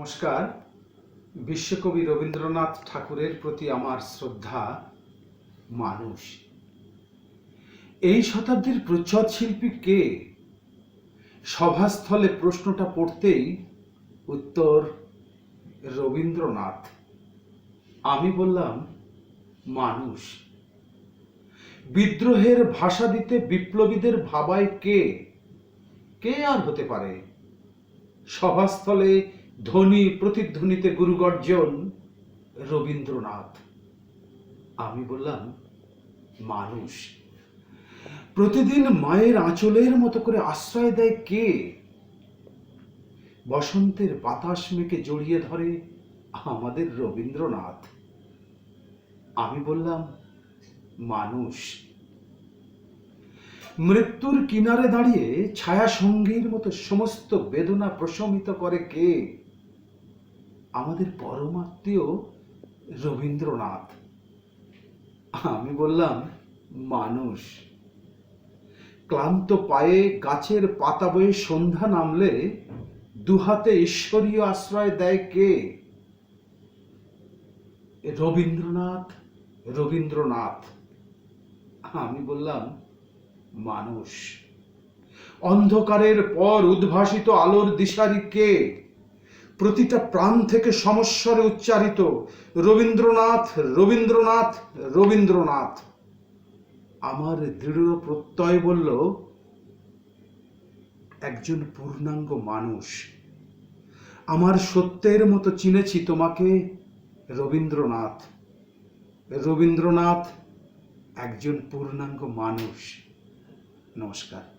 নমস্কার। বিশ্বকবি রবীন্দ্রনাথ ঠাকুরের প্রতি আমার শ্রদ্ধা। মানুষ। এই শতাব্দীর প্রচ্ছদ শিল্পী কে? সভাস্থলে প্রশ্নটা পড়তেই উত্তর রবীন্দ্রনাথ। আমি বললাম মানুষ। বিদ্রোহের ভাষা দিতে বিপ্লবীদের ভাবায় কে? কে আর হতে পারে? সভাস্থলে ধ্বনি প্রতিধ্বনিতে গুরুগর্জন রবীন্দ্রনাথ। আমি বললাম মানুষ। প্রতিদিন মায়ের আঁচলের মতো করে আশ্রয় দেয় কে? বসন্তের বাতাস মেঘে জড়িয়ে ধরে আমাদের রবীন্দ্রনাথ। আমি বললাম মানুষ। মৃত্যুর কিনারে দাঁড়িয়ে ছায়া সঙ্গীর মতো সমস্ত বেদনা প্রশমিত করে কে? আমাদের পরমাত্মীয় রবীন্দ্রনাথ। আমি বললাম মানুষ। ক্লান্ত পায়ে গাছের পাতা বয়ে সন্ধ্যা নামলে দুহাতে ঈশ্বরীয় আশ্রয় দেয় কে? রবীন্দ্রনাথ। রবীন্দ্রনাথ। আমি বললাম মানুষ। অন্ধকারের পর উদ্ভাসিত আলোর দিশারি কে? প্রতিটা প্রাণ থেকে সমস্বরে উচ্চারিত রবীন্দ্রনাথ, রবীন্দ্রনাথ, রবীন্দ্রনাথ। আমার দৃঢ় প্রত্যয় বলল একজন পূর্ণাঙ্গ মানুষ। আমার সত্যের মতো চিনেছি তোমাকে রবীন্দ্রনাথ। রবীন্দ্রনাথ একজন পূর্ণাঙ্গ মানুষ। নমস্কার।